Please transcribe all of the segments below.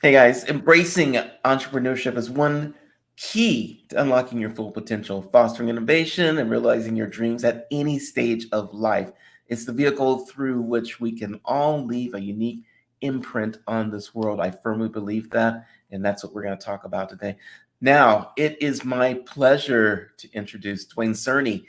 Hey guys, embracing entrepreneurship is one key to unlocking your full potential, fostering innovation, and realizing your dreams at any stage of life. It's the vehicle through which we can all leave a unique imprint on this world. I firmly believe that, and that's what we're going to talk about today. Now, it is my pleasure to introduce Duane Cerny,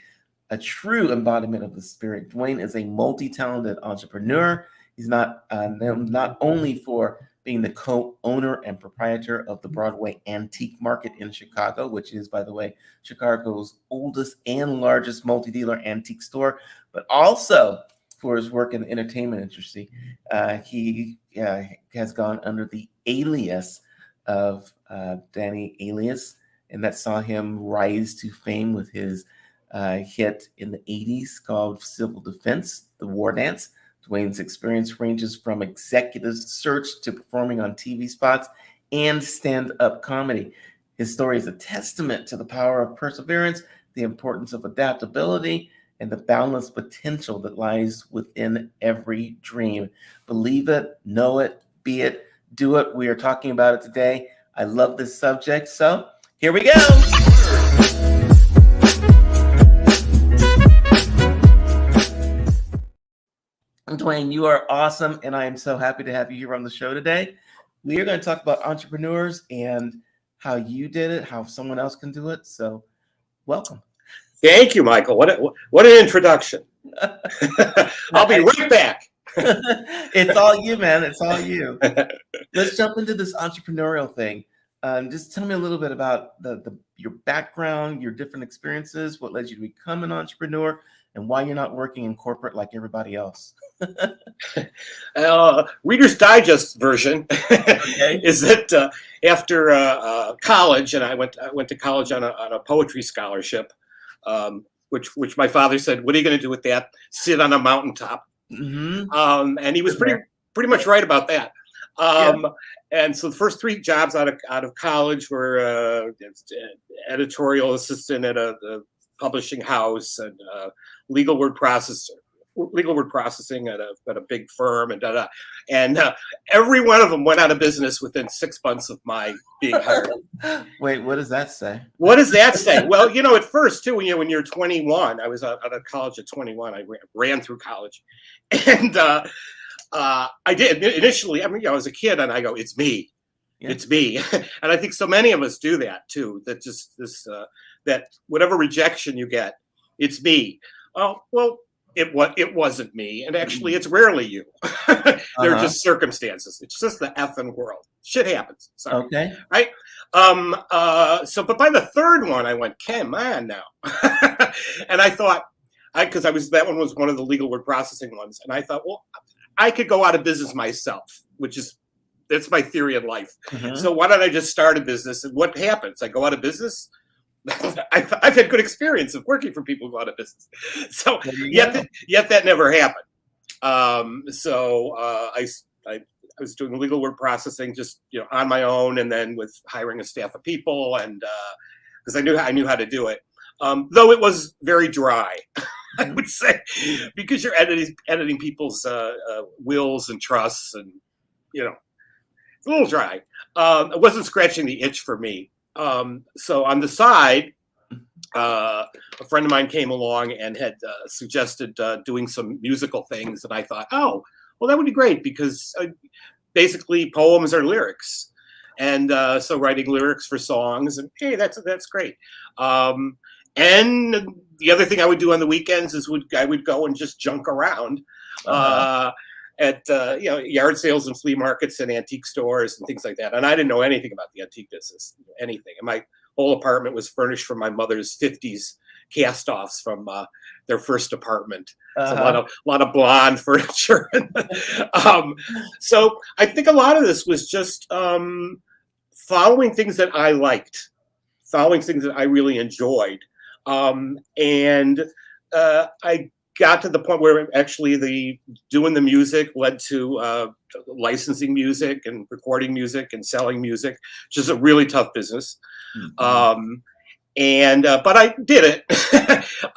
a true embodiment of the spirit. Duane is a multi-talented entrepreneur. He's known not only for being the co-owner and proprietor of the Broadway Antique Market in Chicago, which is, by the way, Chicago's oldest and largest multi-dealer antique store, but also for his work in the entertainment industry. He has gone under the alias of Danny Alias, and that saw him rise to fame with his hit in the 80s called Civil Defense, The War Dance. Duane's experience ranges from executive search to performing on TV spots and stand-up comedy. His story is a testament to the power of perseverance, the importance of adaptability, and the boundless potential that lies within every dream. Believe it, know it, be it, do it. We are talking about it today. I love this subject, so here we go. Duane, you are awesome, and I am so happy to have you here on the show today. We are going to talk about entrepreneurs and how you did it, how someone else can do it. So, welcome. Thank you, Michael. What an introduction. I'll be right back. It's all you, man. It's all you. Let's jump into this entrepreneurial thing. Just tell me a little bit about your background, your different experiences, what led you to become an entrepreneur, and why you're not working in corporate like everybody else. Reader's Digest version is that after college, and I went to college on a poetry scholarship, which my father said, "What are you going to do with that? Sit on a mountaintop." Mm-hmm. And he was pretty much right about that. And so the first three jobs out of college were editorial assistant at a publishing house and legal word processing at a big firm, and and every one of them went out of business within 6 months of my being hired. Wait, what does that say? What does that say? Well, at first too, when you're 21, I was out of college at 21. I ran through college, and I did initially. I mean, I was a kid, and I go, "It's me, it's me," and I think so many of us do that too. That just this that whatever rejection you get, it's me. Oh well. It wasn't me, and actually, it's rarely you. They're just circumstances. It's just the effing world. Shit happens. Sorry. Okay. Right. But by the third one, I went, "Come on now," and I thought, because that one was one of the legal word processing ones, and I thought, well, I could go out of business myself, that's my theory in life. Mm-hmm. So why don't I just start a business? And what happens? I go out of business. I've had good experience of working for people who go out of business. So yet that never happened. I was doing legal word processing just on my own, and then with hiring a staff of people, and because I knew how to do it. Though it was very dry, I would say, because you're editing people's wills and trusts, and it's a little dry. It wasn't scratching the itch for me. So on the side, a friend of mine came along and had suggested doing some musical things, and I thought, oh, well, that would be great, because basically poems are lyrics, and so writing lyrics for songs, and hey, that's great. And the other thing I would do on the weekends is I would go and just junk around. At yard sales and flea markets and antique stores and things like that. And I didn't know anything about the antique business, anything. And my whole apartment was furnished from my mother's 50s cast-offs from their first apartment. So a lot of blonde furniture. So I think a lot of this was just following things that I liked, following things that I really enjoyed. And I got to the point where actually doing the music led to licensing music and recording music and selling music, which is a really tough business. Mm-hmm. But I did it.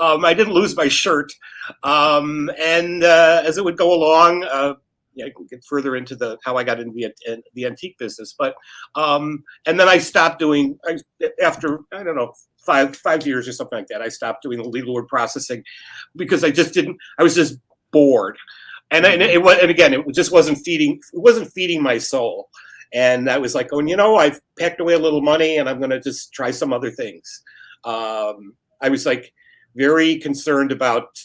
I didn't lose my shirt. And as it would go along, get further into how I got into the antique business. But and then I stopped doing after, I don't know, 5 years or something like that. I stopped doing the legal word processing because I just didn't. I was just bored, and again, it just wasn't feeding my soul. And I was like, oh, I've packed away a little money, and I'm going to just try some other things. I was like very concerned about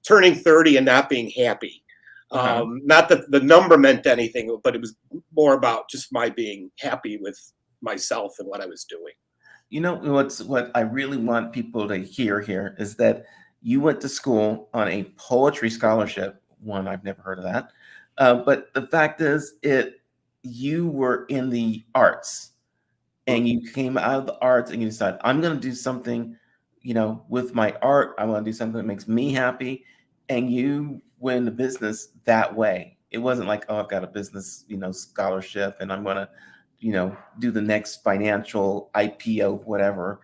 turning 30 and not being happy. Not that the number meant anything, but it was more about just my being happy with myself and what I was doing. What I really want people to hear here is that you went to school on a poetry scholarship. One, I've never heard of that. But the fact is, you were in the arts, and you came out of the arts and you decided, I'm going to do something, with my art. I want to do something that makes me happy. And you went into business that way. It wasn't like, oh, I've got a business, scholarship, and I'm going to, do the next financial IPO, whatever.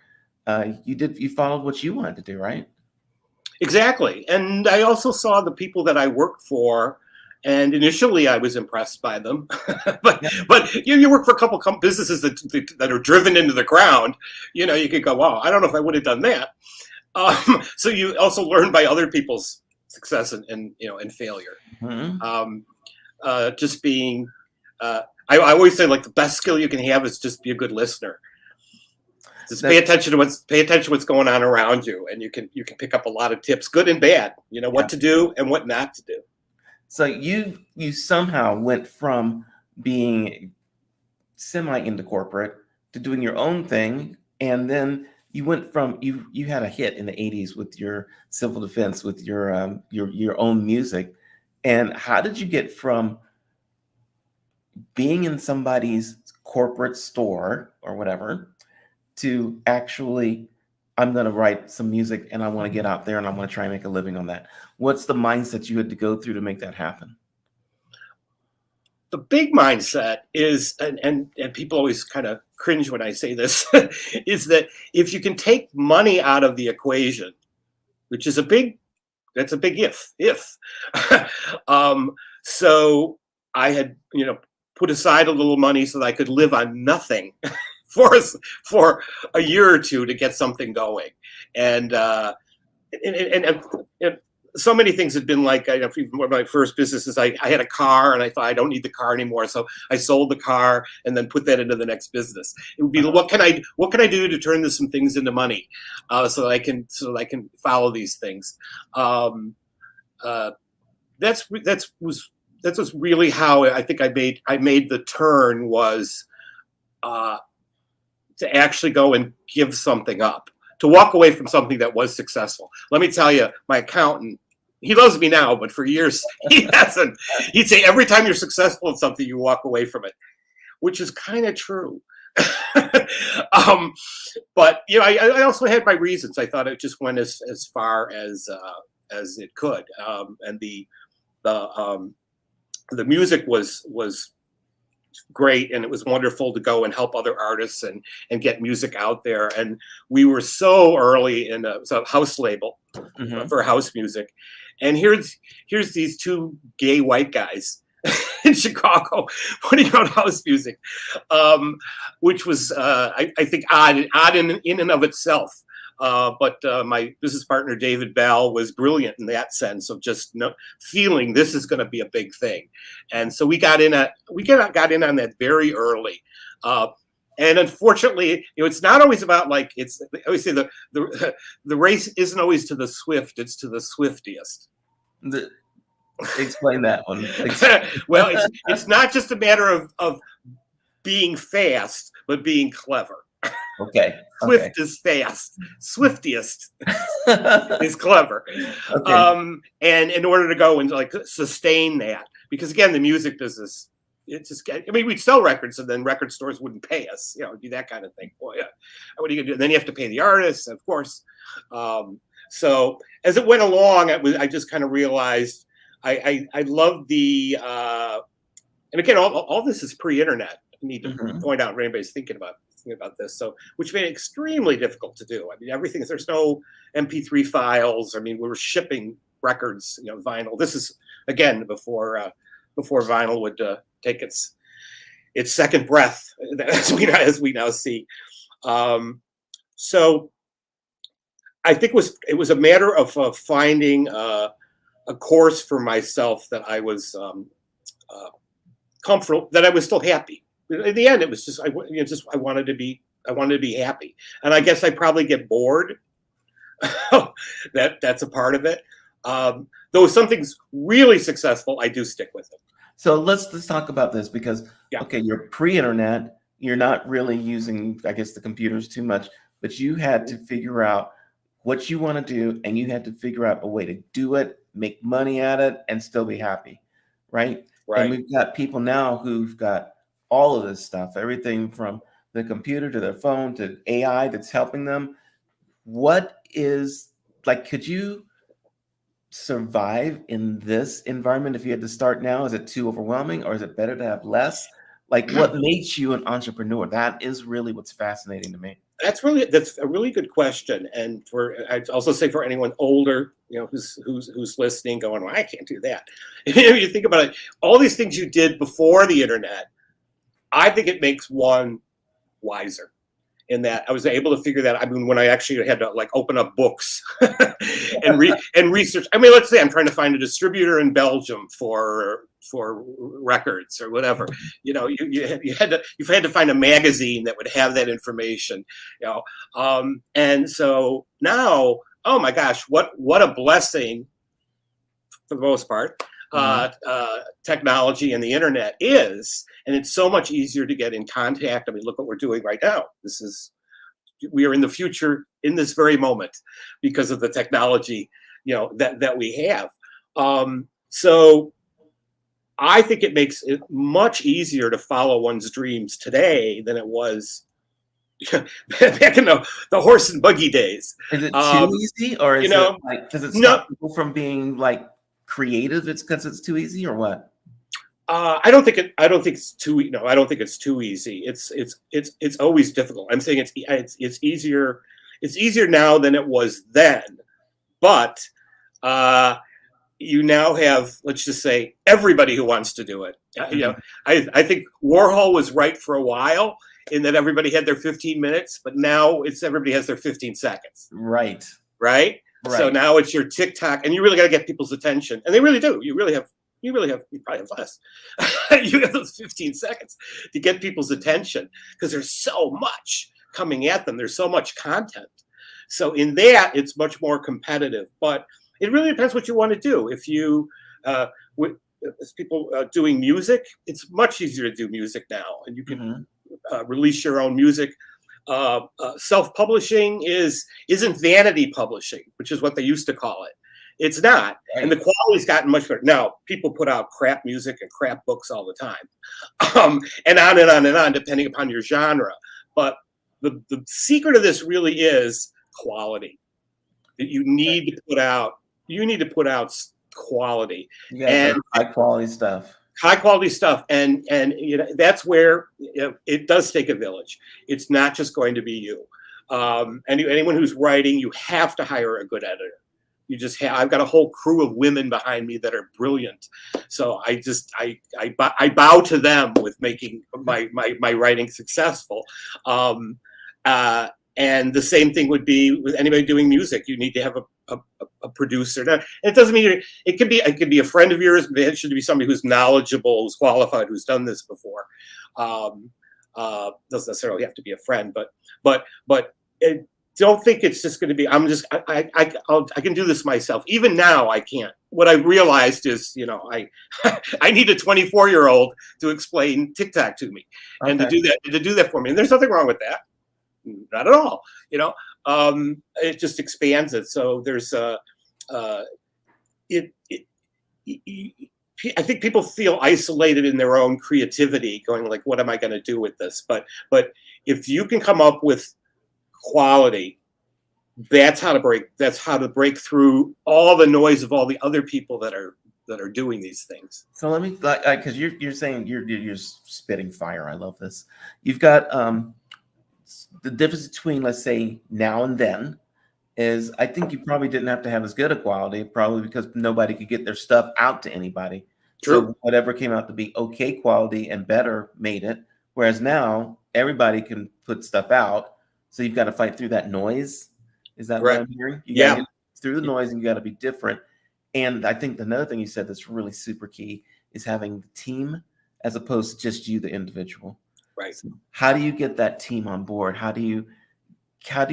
You followed what you wanted to do, right? Exactly. And I also saw the people that I worked for, and initially I was impressed by them. but you work for a couple of businesses that are driven into the ground. You could go, wow, I don't know if I would have done that. So you also learn by other people's success and failure. Just being, I always say, like, the best skill you can have is just be a good listener. Just pay attention to what's going on around you, and you can pick up a lot of tips, good and bad. What to do and what not to do. So you somehow went from being semi into corporate to doing your own thing, and then you went from you had a hit in the 80s with your civil defense, with your own music. And how did you get from being in somebody's corporate store or whatever to actually, I'm going to write some music and I want to get out there and I want to try and make a living on that? What's the mindset you had to go through to make that happen? The big mindset is, and people always kind of cringe when I say this, is that if you can take money out of the equation, which is that's a big if. So I had, put aside a little money so that I could live on nothing for a year or two to get something going. And so many things had been like, one of my first businesses, I had a car and I thought, I don't need the car anymore. So I sold the car and then put that into the next business. It would be, what can I do to turn some things into money, so that I can follow these things. That's really how I think I made the turn, was to actually go and give something up, to walk away from something that was successful. Let me tell you, my accountant, he loves me now, but for years he hasn't. He'd say, every time you're successful in something, you walk away from it, which is kind of true. But I also had my reasons. I thought it just went as far as it could, and the music was great, and it was wonderful to go and help other artists and get music out there. And we were so early in a house label for house music, and here's these two gay white guys in Chicago putting out house music, which was I think odd in and of itself. But my business partner, David Bell, was brilliant in that sense of just feeling this is going to be a big thing. And so we got in on that very early. And unfortunately, it's not always about, like, I always say the race isn't always to the swift, it's to the swiftiest. Explain that one. Well, it's not just a matter of being fast, but being clever. Okay. Swift is fast. Swiftiest is clever. Okay. And in order to go and sustain that, because again, the music business, we'd sell records and then record stores wouldn't pay us, do that kind of thing. Boy, what are you gonna do? And then you have to pay the artists, of course. So as it went along, I just kind of realized I love the, and again, all this is pre-internet. I need to point out, if anybody's thinking about this, so which made it extremely difficult to do. There's no MP3 files. We were shipping records, vinyl. This is again before before vinyl would take its second breath, as we now see. So I think it was a matter of finding a course for myself that I was comfortable, that I was still happy. In the end, it was just I wanted to be happy, and I guess I probably get bored. That's a part of it. Though if something's really successful, I do stick with it. So let's talk about this because okay, you're pre-internet, you're not really using, I guess, the computers too much, but you had to figure out what you want to do, and you had to figure out a way to do it, make money at it, and still be happy, right? Right. And we've got people now who've got all of this stuff, everything from the computer to their phone to AI that's helping them. What is like, could you survive in this environment if you had to start now? Is it too overwhelming, or is it better to have less? Like, what makes you an entrepreneur? That is really what's fascinating to me. That's a really good question, and I'd also say for anyone older, who's listening, going, "Well, I can't do that." You think about it, all these things you did before the internet. I think it makes one wiser. In that I was able to figure that. I mean, when I actually had to like open up books and research. I mean, let's say I'm trying to find a distributor in Belgium for records or whatever. You had to find a magazine that would have that information. And so now, oh my gosh, what a blessing for the most part. Technology and the internet is, and it's so much easier to get in contact. I mean, look what we're doing right now. We are in the future in this very moment because of the technology, that we have. So I think it makes it much easier to follow one's dreams today than it was back in the horse and buggy days. Is it too easy, or is it like, does it stop people from being like creative? It's because it's too easy, or what? I don't think it's too. I don't think it's too easy. It's always difficult. I'm saying it's easier. It's easier now than it was then, but you now have, let's just say, everybody who wants to do it. I think Warhol was right for a while in that everybody had their 15 minutes, but now everybody has their 15 seconds. Right. So now it's your TikTok, and you really got to get people's attention, and they really do. You probably have less. You have those 15 seconds to get people's attention because there's so much coming at them. There's so much content. So in that, it's much more competitive, but it really depends what you want to do. If you, with people doing music, it's much easier to do music now, and you can release your own music. Self-publishing isn't vanity publishing, which is what they used to call it. It's not, and the quality's gotten much better. Now, people put out crap music and crap books all the time, and on and on and on, depending upon your genre. But the secret of this really is quality. That you need to put out. You need to put out quality and high quality stuff. High quality stuff, and that's where it does take a village. It's not just going to be you. And anyone who's writing, you have to hire a good editor. You just have. I've got a whole crew of women behind me that are brilliant. So I bow to them with making my writing successful. And the same thing would be with anybody doing music. You need to have a producer. Now, it doesn't mean it could be a friend of yours. It should be somebody who's knowledgeable, who's qualified, who's done this before. Doesn't necessarily have to be a friend, but don't think it's just going to be. I can do this myself. Even now, I can't. What I realized is, I need a 24-year-old to explain TikTok to me, and to do that for me. And there's nothing wrong with that. Not at all. It just expands it. So there's I think people feel isolated in their own creativity, going like, what am I going to do with this? But if you can come up with quality, that's how to break through all the noise of all the other people that are doing these things. So let me, because you're saying you're spitting fire. I love this. You've got the difference between, let's say, now and then is, I think you probably didn't have to have as good a quality, probably because nobody could get their stuff out to anybody. True. So whatever came out to be okay quality and better made it. Whereas now everybody can put stuff out. So you've got to fight through that noise. Is that what Right. I'm hearing? You got to Yeah. get through the noise and you got to be different. And I think another thing you said that's really super key is having the team as opposed to just you, the individual. Right. So how do you get that team on board? How do you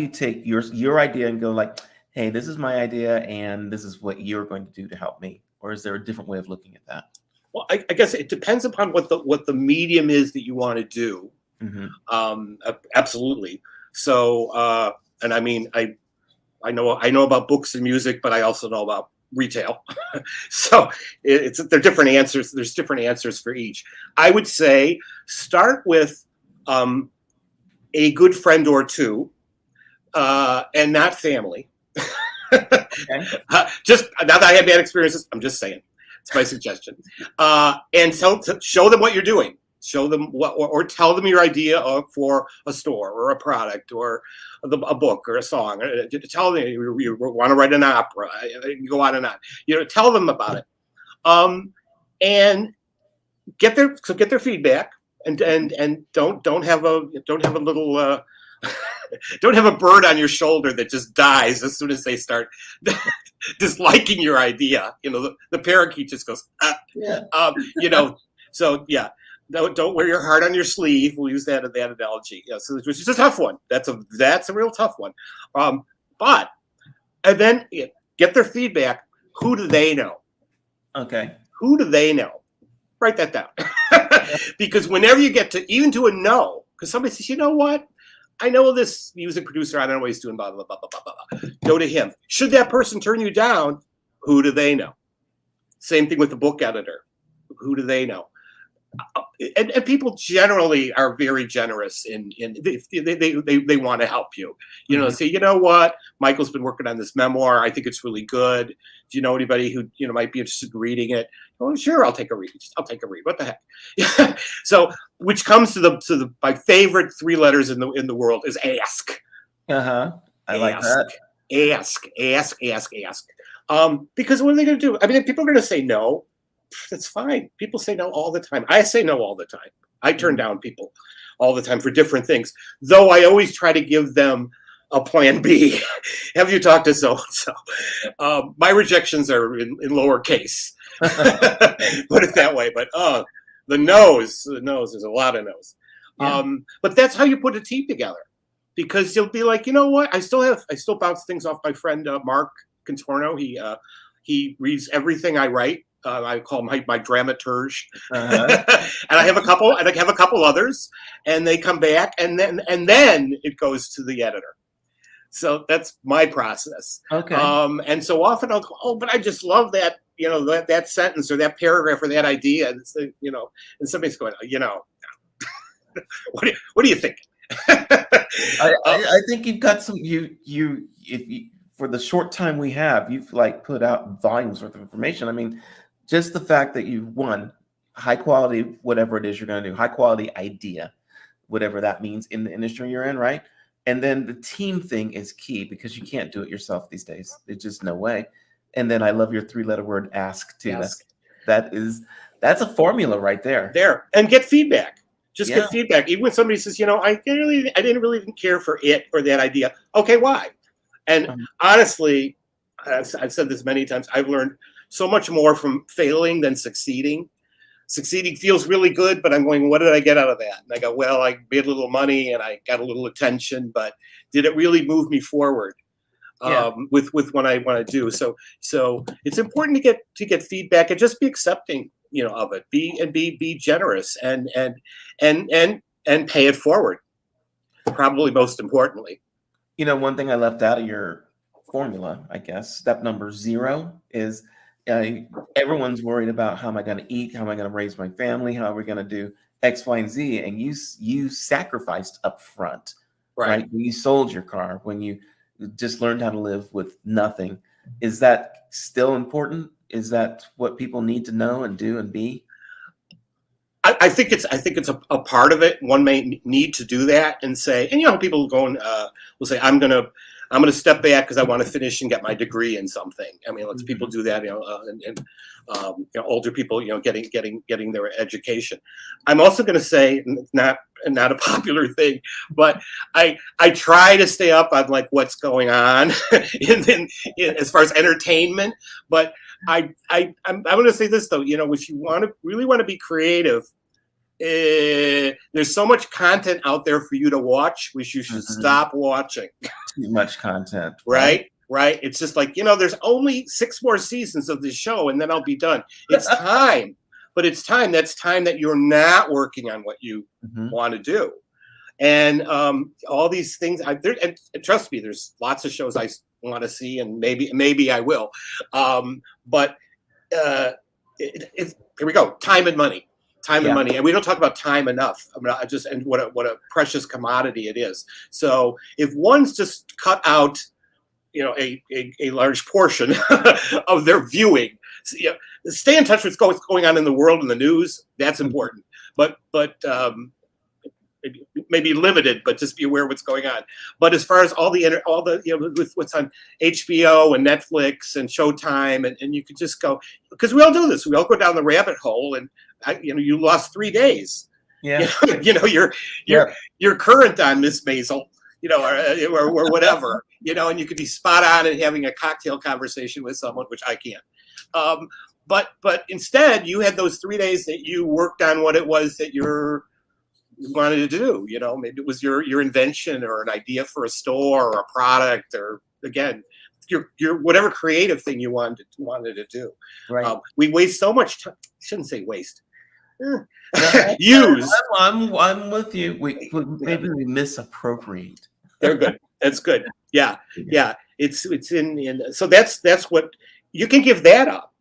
take your idea and go like, hey, this is my idea and this is what you're going to do to help me? Or is there a different way of looking at that? Well, I guess it depends upon what the medium is that you want to do. Absolutely. So, and I mean, I know about books and music, but I also know about retail. So they're different answers. There's different answers for each. I would say start with a good friend or two, and not family. Okay. Just now that I had bad experiences, I'm just saying. It's my suggestion. And show them what you're doing. Show them or tell them your idea for a store or a product or a book or a song. Tell them you want to write an opera. You go on and on. Tell them about it, and get their feedback, and don't have a little. Don't have a bird on your shoulder that just dies as soon as they start disliking your idea. The parakeet just goes, Yeah. So yeah, don't wear your heart on your sleeve. We'll use that analogy. Yeah, so which is a tough one. That's a real tough one. But and then get their feedback. Who do they know? Okay. Who do they know? Write that down. Because whenever you get to a no, because somebody says, you know what? I know this music producer. I don't know what he's doing. Blah, blah, blah, blah, blah, blah. Go to him. Should that person turn you down, who do they know? Same thing with the book editor. Who do they know? And people generally are very generous they want to help you. Say, you know what? Michael's been working on this memoir. I think it's really good. Do you know anybody who might be interested in reading it? Oh, sure, I'll take a read. What the heck? So, which comes to my favorite 3 letters in the world is ask. I like that. Ask. Because what are they going to do? I mean, if people are going to say no, that's fine. People say no all the time. I say no all the time. I turn down people all the time for different things, though I always try to give them a plan B. Have you talked to so-and-so? My rejections are in lowercase. Put it that way. But the no's, there's a lot of no's. Yeah. But that's how you put a team together, because you'll be like, you know what? I still bounce things off my friend Mark Contorno. He reads everything I write. I call him my dramaturge. And I have a couple others, and they come back, and then it goes to the editor. So that's my process. Okay. And so often I'll go, oh, but I just love that, that sentence or that paragraph or that idea. And somebody's going, what do you think? I think you've got some, for the short time we have, you've put out volumes worth of information. I mean, just the fact that you've high quality, whatever it is you're going to do, high quality idea, whatever that means in the industry you're in, right? And then the team thing is key, because you can't do it yourself these days. There's just no way. And then I love your 3-letter word, ask, too. Ask. That's a formula right there. And get feedback. Get feedback. Even when somebody says, I didn't really care for it or that idea. Okay, why? And honestly, I've said this many times, I've learned so much more from failing than succeeding. Succeeding feels really good, but I'm going, what did I get out of that? And I go, well, I made a little money and I got a little attention, but did it really move me forward with what I want to do? So it's important to get feedback and just be accepting, of it. Be generous and pay it forward. Probably most importantly. One thing I left out of your formula, I guess, step number 0 is everyone's worried about how am I going to eat, how am I going to raise my family, how are we going to do X, Y, and Z, and you sacrificed up front, right? When you sold your car, when you just learned how to live with nothing. Is that still important? Is that what people need to know and do and be? I think it's a part of it. One may need to do that and say, and people going will say, I'm gonna I'm going to step back because I want to finish and get my degree in something. I mean, lots of people Mhm. do that, and older people, getting their education. I'm also going to say, not a popular thing, but I try to stay up on like what's going on as far as entertainment. But I'm going to say this though, if you really want to be creative, there's so much content out there for you to watch, which you should Mhm. stop watching. Too much content, right? Right. It's just like, there's only 6 more seasons of this show and then I'll be done. It's time, but it's time. That's time that you're not working on what you Mhm. want to do. And all these things, and trust me, there's lots of shows I want to see, and maybe I will. But here we go. Time and money. Time and Yeah. money, and we don't talk about time enough. I mean, and what a precious commodity it is. So if one's just cut out, a large portion of their viewing, so, stay in touch with what's going on in the world and the news. That's Mhm. important, but maybe limited, but just be aware of what's going on. But as far as all the with what's on HBO and Netflix and Showtime, and you could just go, because we all do this. We all go down the rabbit hole, and you lost 3 days. Yeah. You're Yeah. you're current on Miss Maisel, or whatever, and you could be spot on and having a cocktail conversation with someone, which I can't. But instead, you had those 3 days that you worked on what it was that you wanted to do. Maybe it was your invention or an idea for a store or a product, or again, your whatever creative thing you wanted to do. Right. We waste so much time. Shouldn't say waste. No, Use. I'm with you. Maybe we misappropriate. They're good. That's good. Yeah, Yeah. yeah. It's in. So that's what you can give that up,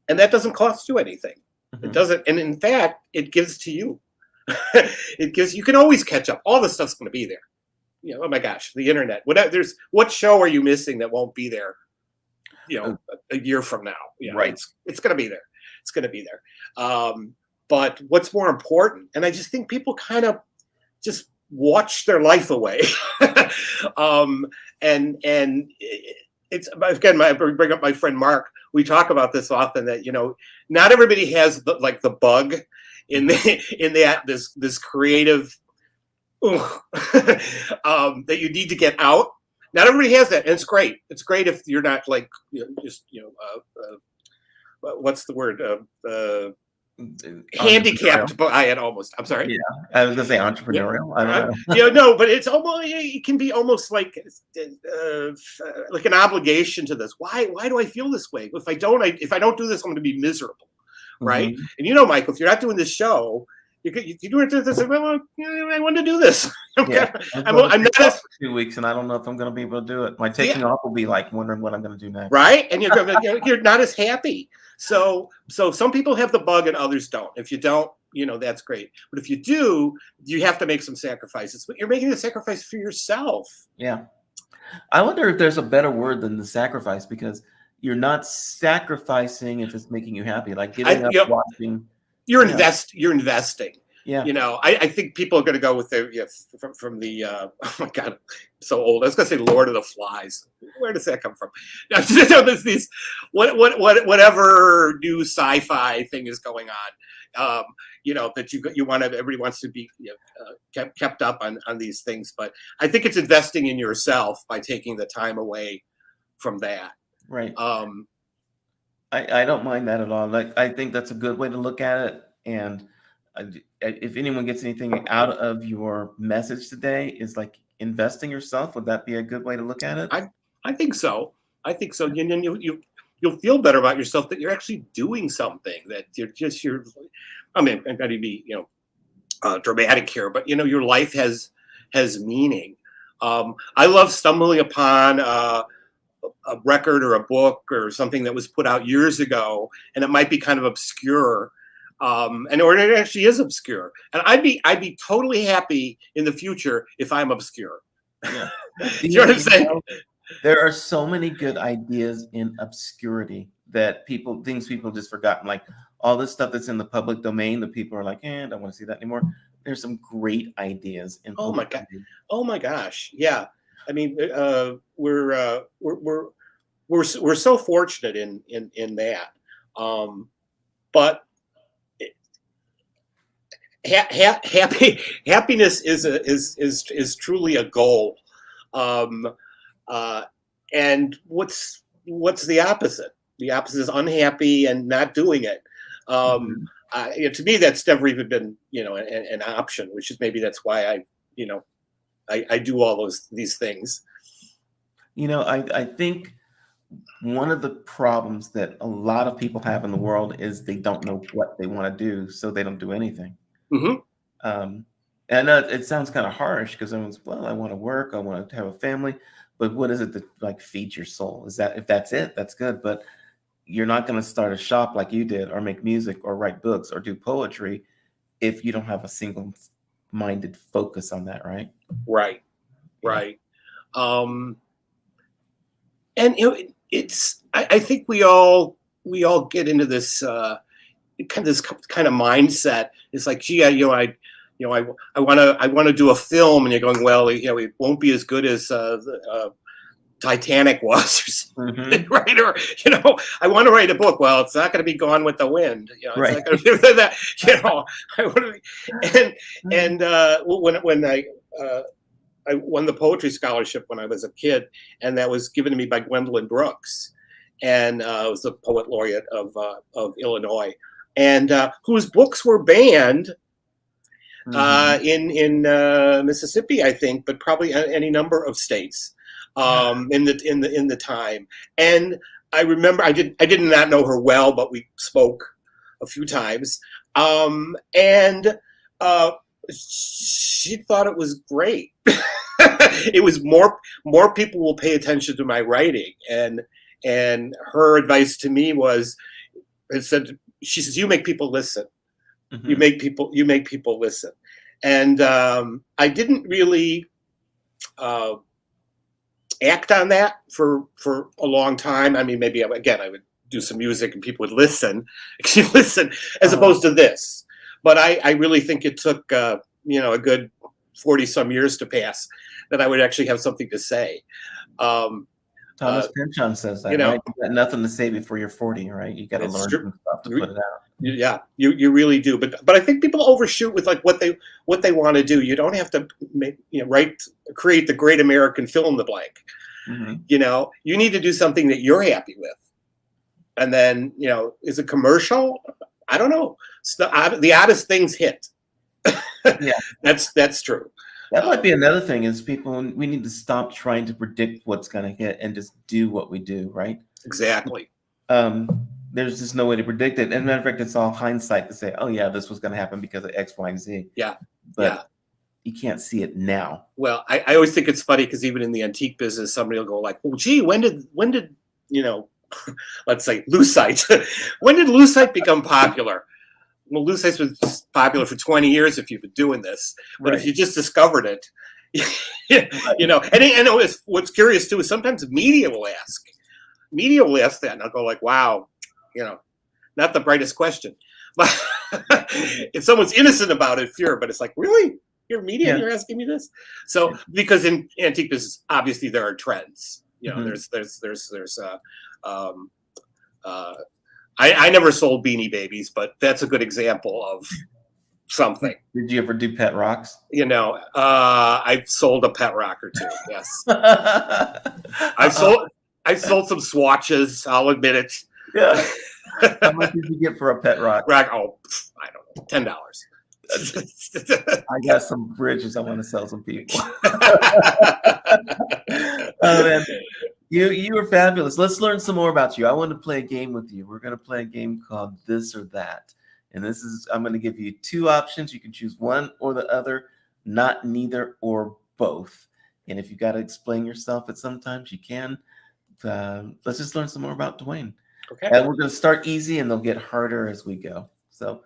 and that doesn't cost you anything. It Mhm. doesn't, and in fact, it gives to you. It gives. You can always catch up. All the stuff's going to be there. Oh my gosh, the internet. What show are you missing that won't be there? Uh, A year from now. Right. It's going to be there. It's going to be there. But what's more important? And I just think people kind of just watch their life away. And it's, again, I bring up my friend Mark. We talk about this often, that not everybody has the bug in this creative that you need to get out. Not everybody has that, and it's great. It's great if you're not like just what's the word, Entrepreneurial. handicapped. But I had almost. I'm sorry. Yeah. I was gonna say Yeah. entrepreneurial. I don't know. No, but it's almost, it can be almost like an obligation to this. Why do I feel this way? If I don't do this, I'm going to be miserable, right? Mhm. And Michael, if you're not doing this show, you doing this. Well, I want to do this. Yeah. I'm I'm not off as for 2 weeks, and I don't know if I'm gonna be able to do it. My yeah, taking off will be like wondering what I'm gonna do next. right, and you're not as happy. So some people have the bug and others don't. If you don't, that's great. But if you do, you have to make some sacrifices. But you're making the sacrifice for yourself. Yeah. I wonder if there's a better word than the sacrifice, because you're not sacrificing if it's making you happy. Like I getting up, you know, watching. you're Yeah. you're investing. Yeah. I think people are going to go with from the oh my god, I'm so old. I was going to say Lord of the Flies. Where does that come from? There's these whatever new sci-fi thing is going on. That you want to. Everybody wants to be kept up on these things, but I think it's investing in yourself by taking the time away from that. Right. Um, I don't mind that at all. Like, I think that's a good way to look at it. And if anyone gets anything out of your message today, is like investing yourself. Would that be a good way to look at it? I think so. I think so. You'll feel better about yourself that you're actually doing something, that you're. I mean, I'm going to be dramatic here, but your life has meaning. I love stumbling upon a record or a book or something that was put out years ago, and it might be kind of obscure, or it actually is obscure, and I'd be totally happy in the future if I'm obscure. Yeah. You know what I'm saying? There are so many good ideas in obscurity that things people just forgotten. Like all this stuff that's in the public domain, that people are like, I don't want to see that anymore. There's some great ideas in Oh my public god! domain. Oh my gosh! Yeah. I mean, we're so fortunate in that, but happiness is truly a goal, um, and what's the opposite? The opposite is unhappy and not doing it. Um, Mhm. to me, that's never even been an option. Which is maybe that's why I do all these things. I think one of the problems that a lot of people have in the world is they don't know what they want to do, so they don't do anything. Hmm. Um, and I know it sounds kind of harsh because everyone's, well, I want to work, I want to have a family, but what is it that like feeds your soul? Is that if that's it, that's good. But you're not going to start a shop like you did, or make music, or write books, or do poetry if you don't have a single-minded focus on that, right? Right, Yeah. right. And it's I think we all get into this kind of mindset. It's like, gee, I want to do a film, and you're going, well, it won't be as good as the Titanic was, or something, Hmm. right? Or I want to write a book. Well, it's not going to be Gone with the Wind. It's Right. not going to be that. I want to be, and when I won the poetry scholarship when I was a kid, and that was given to me by Gwendolyn Brooks, and was the poet laureate of Illinois, and whose books were banned Hmm. in Mississippi, I think, but probably any number of states in the time. And I remember I did not know her well, but we spoke a few times, and she thought it was great. It was more people will pay attention to my writing, and her advice to me was, it said, she says, you make people listen. You Hmm. make people listen. And I didn't really uh, act on that for a long time. I mean, maybe again I would do some music and people would listen, actually listen, as Uh-huh. opposed to this. But I really think it took a good 40 some years to pass that I would actually have something to say. Um, Thomas Pynchon says you that, know, right? You got nothing to say before you're 40, right? You got to it's learn true. some stuff to put it out. Yeah, you really do. But I think people overshoot with like what they want to do. You don't have to create the great American fill in the blank. Hmm. You need to do something that you're happy with. And then, is it commercial? I don't know. It's the oddest things hit. Yeah, That's true. that might Um, be another thing is people, we need to stop trying to predict what's going to hit and just do what we do, right? exactly. There's just no way to predict it. And matter of fact, it's all hindsight to say, oh yeah, this was going to happen because of X, Y, and Z. Yeah. Yeah. But you can't see it now. Well, I always think it's funny because even in the antique business, somebody will go like, well, gee, when did, let's say lucite, when did lucite become popular? Well, lucite's been popular for 20 years if you've been doing this. But if Right. you just discovered it, Right. and what's curious too is sometimes media will ask that, and I'll go like, wow, not the brightest question. But if someone's innocent about it, sure, but it's like, really? You're media and Yeah. you're asking me this? So, because in antique business, obviously there are trends. Mhm. There's um, uh, I never sold Beanie Babies, but that's a good example of something. Did you ever do pet rocks? I've sold a pet rock or two. Yes, I've Uh, sold I've sold some swatches. I'll admit it. yeah. How much did you get for a pet rock? Rock, oh, I don't know, $10. I got some bridges I want to sell some people. Oh man, you were fabulous. Let's learn some more about you. I want to play a game with you. We're going to play a game called This or That. And I'm going to give you two options. You can choose one or the other, not neither or both. And if you got to explain yourself at sometimes, you can. Let's just learn some more about Duane. Okay. And we're going to start easy and they'll get harder as we go. So,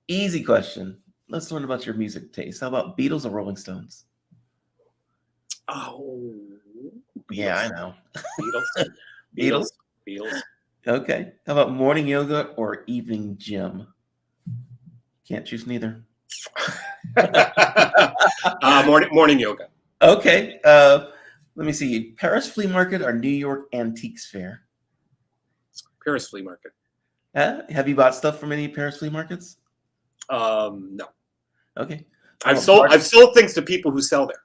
easy question. Let's learn about your music taste. How about Beatles or Rolling Stones? Oh, Yeah, I Beatles, know. Beatles, Beatles? Beatles, Beatles. Okay. How about morning yoga or evening gym? Can't choose neither. Morning yoga. Okay. Let me see. Paris Flea Market or New York Antiques Fair? Paris Flea Market. Have you bought stuff from any Paris flea markets? No. Okay. I've sold things to people who sell there.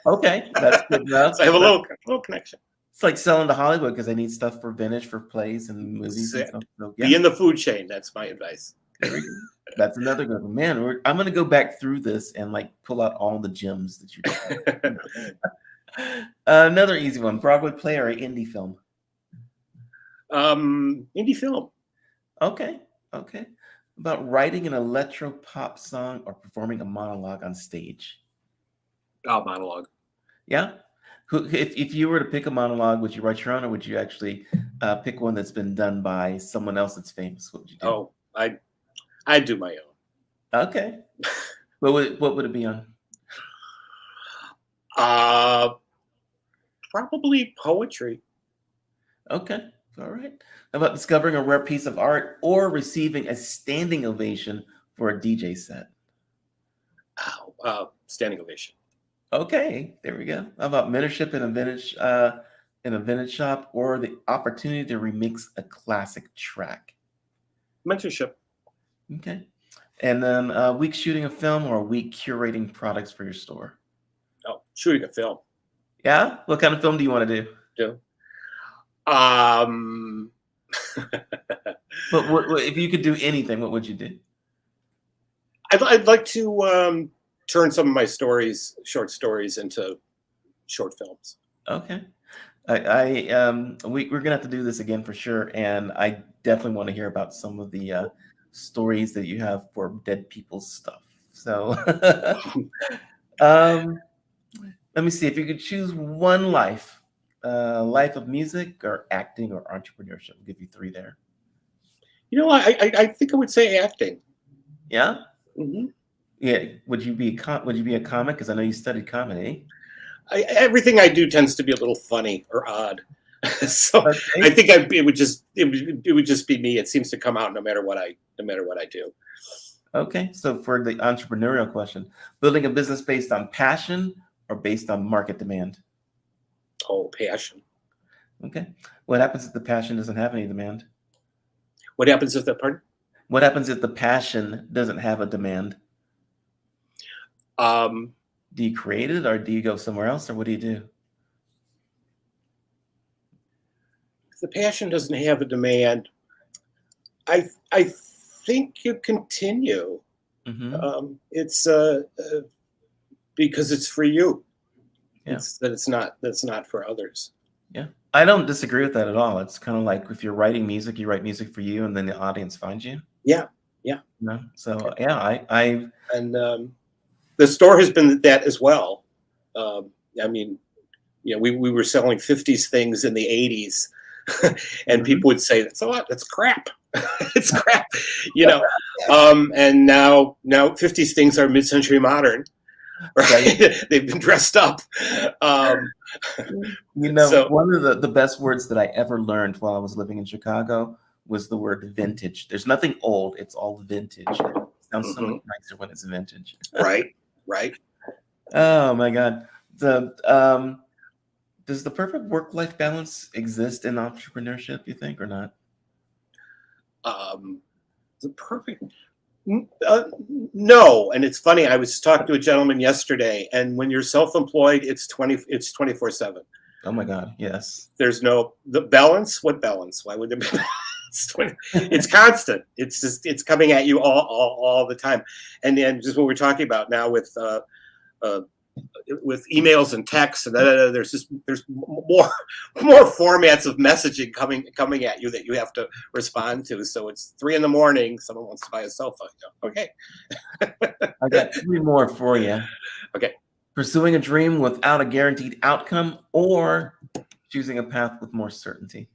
Okay, that's good enough. So I have a little connection. It's like selling to Hollywood because they need stuff for vintage for plays and movies and stuff. So, yeah. Be in the food chain. That's my advice. There we go. That's another good one. Man, I'm going to go back through this and like pull out all the gems that you did. Another easy one. Broadway play or indie film? Indie film. Okay. About writing an electro pop song or performing a monologue on stage? Oh, monologue. Yeah. If you were to pick a monologue, would you write your own, or would you actually pick one that's been done by someone else that's famous? What would you do? Oh, I'd do my own. Okay. What would it be on? Probably poetry. Okay. All right. How about discovering a rare piece of art or receiving a standing ovation for a DJ set? Standing ovation. Okay, there we go. How about mentorship in a vintage shop or the opportunity to remix a classic track? Mentorship. Okay. And then a week shooting a film or a week curating products for your store? Oh, shooting a film. Yeah? What kind of film do you want to do? Yeah. But what if you could do anything, what would you do? I'd like to turn some of my short stories, into short films. Okay. We're gonna have to do this again for sure, and I definitely want to hear about some of the stories that you have for dead people's stuff. So, let me see if you could choose one life of music or acting or entrepreneurship. I'll give you three there. I think I would say acting. Yeah. Mm-hmm. Yeah. Would you be a comic? Because I know you studied comedy. Everything I do tends to be a little funny or odd. So okay. I think it would just be me. It seems to come out no matter what I do. Okay. So for the entrepreneurial question, building a business based on passion or based on market demand? Oh, passion. Okay. What happens if the passion doesn't have any demand? What happens if pardon? What happens if the passion doesn't have a demand? Do you create it or do you go somewhere else or what do you do? If the passion doesn't have a demand, I think you continue. Mm-hmm. It's because it's for you. Yeah. That's not for others. Yeah. I don't disagree with that at all. It's kind of like if you're writing music, you write music for you and then the audience finds you. Yeah. No. So yeah, I the store has been that as well. I mean, we were selling 50s things in the 80s and mm-hmm. people would say, that's a lot, that's crap. It's crap, and now 50s things are mid-century modern. Right. They've been dressed up. One of the best words that I ever learned while I was living in Chicago was the word vintage. There's nothing old. It's all vintage. It sounds mm-hmm. so much nicer when it's vintage. Right. Oh my God. Does the perfect work-life balance exist in entrepreneurship, you think, or not? The perfect... no, and it's funny. I was talking to a gentleman yesterday, and when you're self-employed, it's 24/7. Oh my God, yes. There's the balance. What balance? Why would there be? It's constant. It's coming at you all the time, and then just what we're talking about now with emails and texts, and there's more formats of messaging coming at you that you have to respond to. So it's 3 a.m. Someone wants to buy a cell phone. Okay. I got 3 more for you. Okay. Pursuing a dream without a guaranteed outcome or choosing a path with more certainty?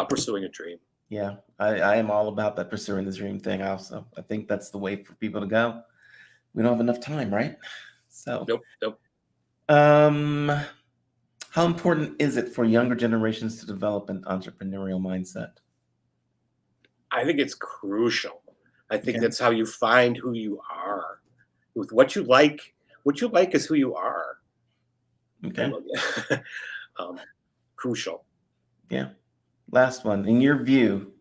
Pursuing a dream. Yeah, I am all about that pursuing the dream thing also. I think that's the way for people to go. We don't have enough time, right? So Nope. How important is it for younger generations to develop an entrepreneurial mindset? I think it's crucial. I think that's how you find who you are. With what you like is who you are. Okay. Crucial. Yeah. Last one. In your view,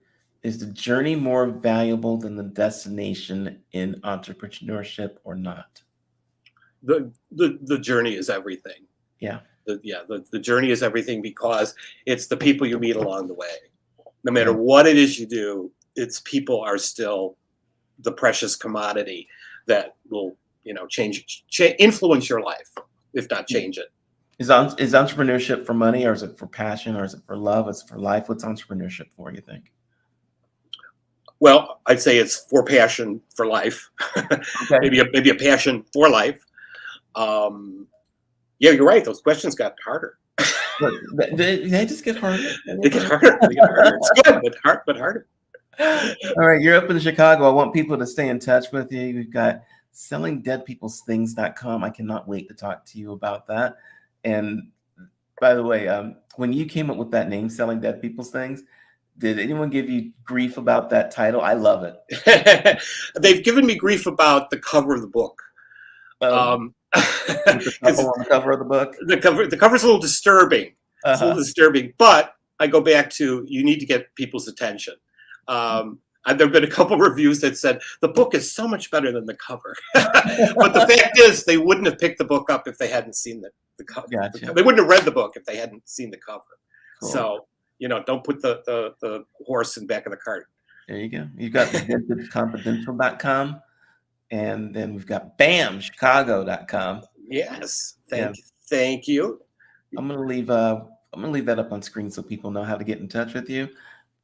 is the journey more valuable than the destination in entrepreneurship or not? The journey is everything. Yeah. The journey is everything, because it's the people you meet along the way. No matter Yeah. what it is you do, it's people are still the precious commodity that will, influence your life, if not change it. Is entrepreneurship for money, or is it for passion, or is it for love? Is it for life? What's entrepreneurship for, you think? Well, I'd say it's for passion for life. Okay. maybe a passion for life. Yeah, you're right. Those questions got harder. But they just get harder. They get harder. They get harder. It's good, but harder. All right, you're up in Chicago. I want people to stay in touch with you. We've got sellingdeadpeoplesthings.com. I cannot wait to talk to you about that. And by the way, when you came up with that name, Selling Dead People's Things, did anyone give you grief about that title? I love it. They've given me grief about the cover of the book. The couple on the cover of the book. The cover's a little disturbing. It's a little disturbing, but I go back to, you need to get people's attention. There have been a couple of reviews that said the book is so much better than the cover. But the fact is, they wouldn't have picked the book up if they hadn't seen the cover. Gotcha. They wouldn't have read the book if they hadn't seen the cover. Cool. So, don't put the horse in the back of the cart. There you go. You've got vintageconfidential.com, and then we've got bamchicago.com. Yes. Thank you. I'm gonna leave that up on screen so people know how to get in touch with you.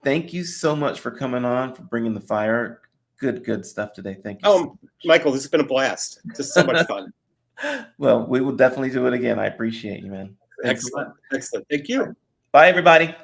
Thank you so much for coming on, for bringing the fire. Good stuff today. Thank you. Oh, Michael, this has been a blast. Just so much fun. Well, we will definitely do it again. I appreciate you, man. Excellent. Thank you. Bye, everybody.